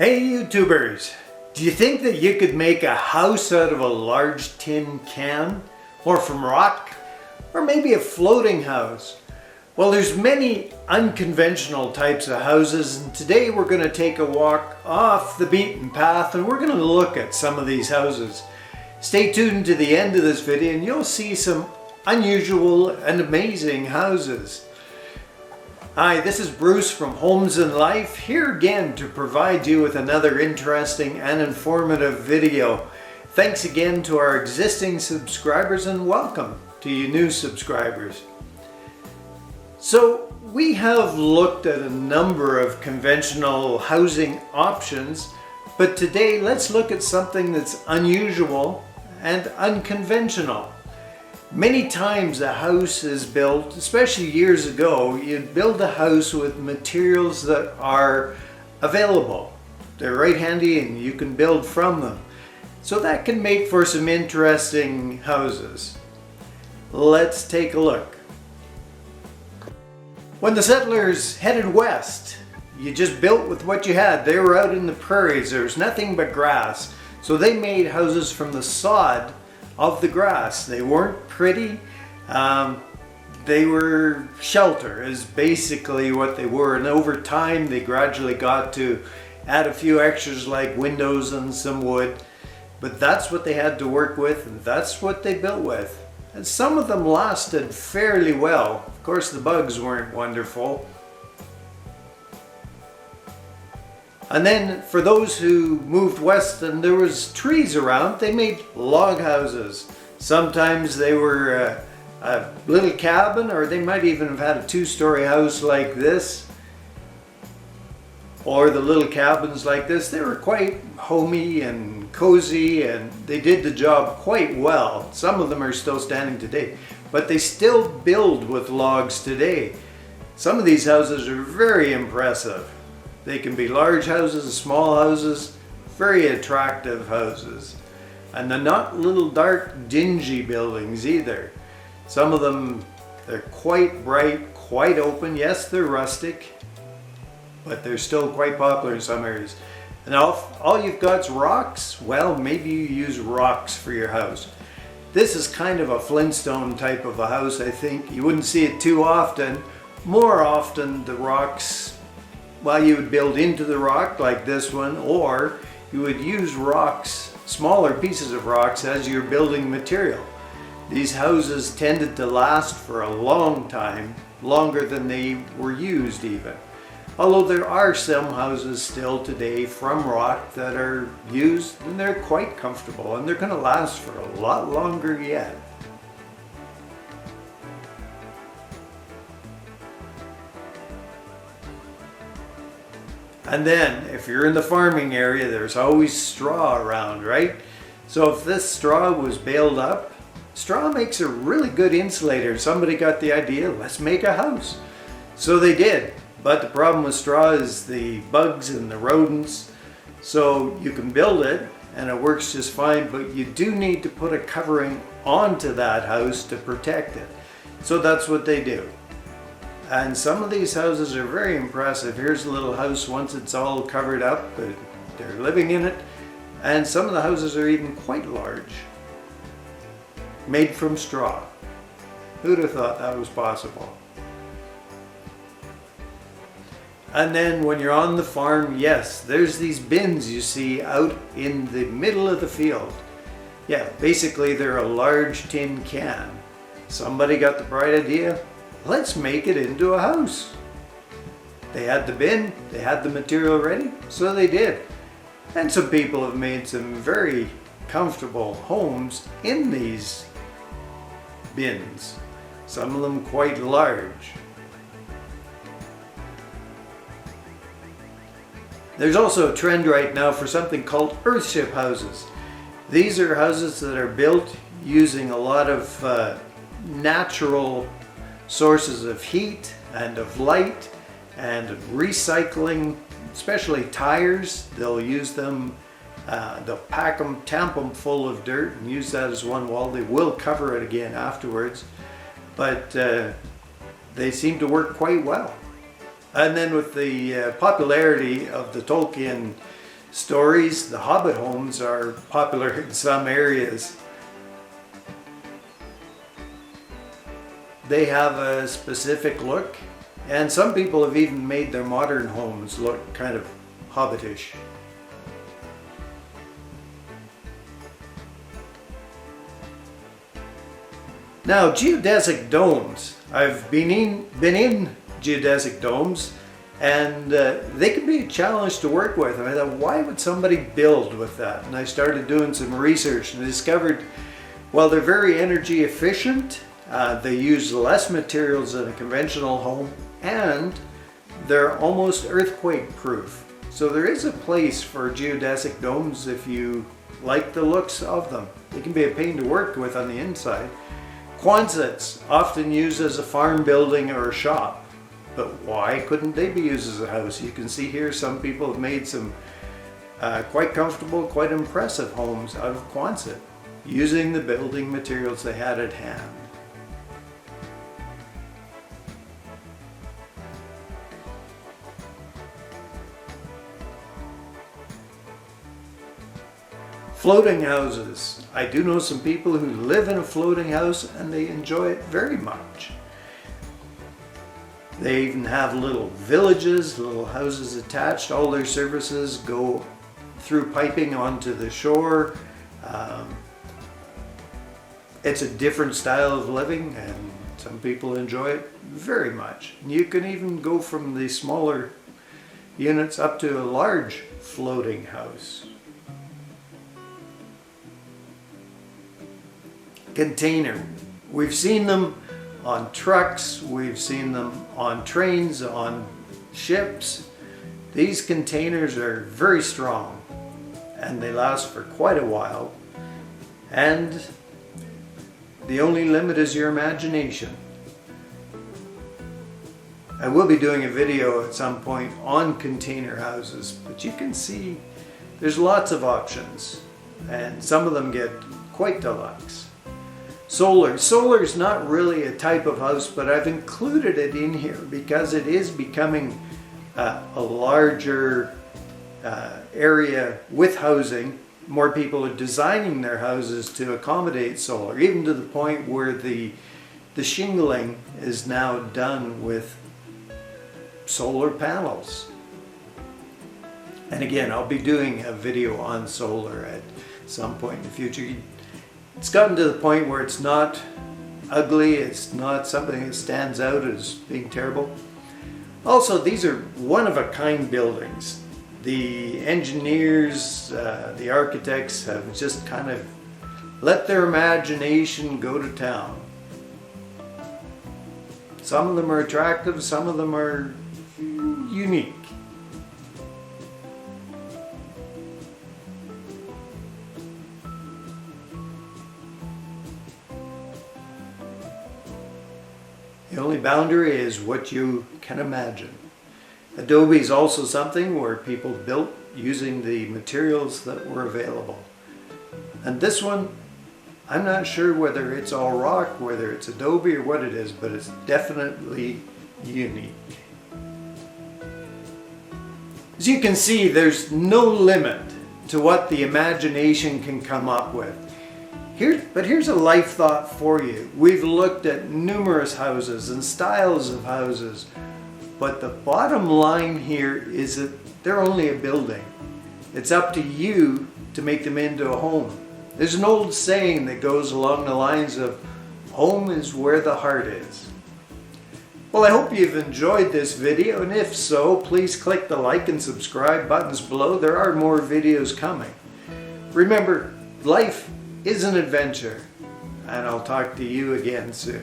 Hey YouTubers, do you think that you could make a house out of a large tin can? Or from rock? Or maybe a floating house? Well, there's many unconventional types of houses, and today we're going to take a walk off the beaten path and we're going to look at some of these houses. Stay tuned to the end of this video and you'll see some unusual and amazing houses. Hi, this is Bruce from Homes and Life, here again to provide you with another interesting and informative video. Thanks again to our existing subscribers and welcome to you new subscribers. So we have looked at a number of conventional housing options, but today let's look at something that's unusual and unconventional. Many times a house is built, especially years ago, you'd build a house with materials that are available. They're right handy and you can build from them. So that can make for some interesting houses. Let's take a look. When the settlers headed west, you just built with what you had. They were out in the prairies, there was nothing but grass. So they made houses from the sod of the grass. They weren't pretty, they were shelter is basically what they were, and over time they gradually got to add a few extras like windows and some wood, but that's what they had to work with and that's what they built with. And some of them lasted fairly well. Of course the bugs weren't wonderful. And then for those who moved west and there was trees around, they made log houses. Sometimes they were a little cabin, or they might even have had a two-story house like this. Or the little cabins like this. They were quite homey and cozy and they did the job quite well. Some of them are still standing today, but they still build with logs today. Some of these houses are very impressive. They can be large houses, small houses, very attractive houses. And they're not little dark dingy buildings either. Some of them, they're quite bright, quite open. Yes, they're rustic, but they're still quite popular in some areas. And all you've got is rocks. Well, maybe you use rocks for your house. This is kind of a Flintstone type of a house, I think. You wouldn't see it too often. More often the rocks, well, you would build into the rock like this one, or you would use rocks, smaller pieces of rocks, as your building material. These houses tended to last for a long time, longer than they were used even. Although there are some houses still today from rock that are used and they're quite comfortable and they're going to last for a lot longer yet. And then, if you're in the farming area, there's always straw around, right? So if this straw was baled up, straw makes a really good insulator. Somebody got the idea, let's make a house. So they did. But the problem with straw is the bugs and the rodents. So you can build it and it works just fine, but you do need to put a covering onto that house to protect it. So that's what they do. And some of these houses are very impressive. Here's a little house once it's all covered up, but they're living in it. And some of the houses are even quite large, made from straw. Who'd have thought that was possible? And then when you're on the farm, yes, there's these bins you see out in the middle of the field. Yeah, basically they're a large tin can. Somebody got the bright idea, let's make it into a house. They had the bin, they had the material ready, so they did. And some people have made some very comfortable homes in these bins. Some of them quite large. There's also a trend right now for something called Earthship houses. These are houses that are built using a lot of natural sources of heat and of light and of recycling, especially tires. They'll use them, they'll pack them, tamp them full of dirt and use that as one wall. They will cover it again afterwards, but they seem to work quite well. And then with the popularity of the Tolkien stories. The Hobbit Homes are popular in some areas. They have a specific look, and some people have even made their modern homes look kind of hobbitish. Now, geodesic domes. I've been in geodesic domes, and they can be a challenge to work with. And I thought, why would somebody build with that? And I started doing some research and discovered, well, they're very energy efficient. They use less materials than a conventional home, and they're almost earthquake proof. So there is a place for geodesic domes if you like the looks of them. They can be a pain to work with on the inside. Quonsets, often used as a farm building or a shop, but why couldn't they be used as a house? You can see here some people have made some quite comfortable, quite impressive homes out of Quonset using the building materials they had at hand. Floating houses. I do know some people who live in a floating house and they enjoy it very much. They even have little villages, little houses attached. All their services go through piping onto the shore. It's a different style of living, and some people enjoy it very much. You can even go from the smaller units up to a large floating house. Container. We've seen them on trucks, we've seen them on trains, on ships. These containers are very strong and they last for quite a while, and the only limit is your imagination. I will be doing a video at some point on container houses, but you can see there's lots of options and some of them get quite deluxe. Solar. Solar is not really a type of house, but I've included it in here because it is becoming a larger area with housing. More people are designing their houses to accommodate solar, even to the point where the shingling is now done with solar panels. And again, I'll be doing a video on solar at some point in the future. It's gotten to the point where it's not ugly, it's not something that stands out as being terrible. Also, these are one-of-a-kind buildings. The engineers, the architects have just kind of let their imagination go to town. Some of them are attractive, some of them are unique. The only boundary is what you can imagine. Adobe is also something where people built using the materials that were available. And this one, I'm not sure whether it's all rock, whether it's Adobe or what it is, but it's definitely unique. As you can see, there's no limit to what the imagination can come up with. But here's a life thought for you. We've looked at numerous houses and styles of houses, but the bottom line here is that they're only a building. It's up to you to make them into a home. There's an old saying that goes along the lines of, home is where the heart is. Well, I hope you've enjoyed this video, and if so, please click the like and subscribe buttons below. There are more videos coming. Remember, life is an adventure, and I'll talk to you again soon.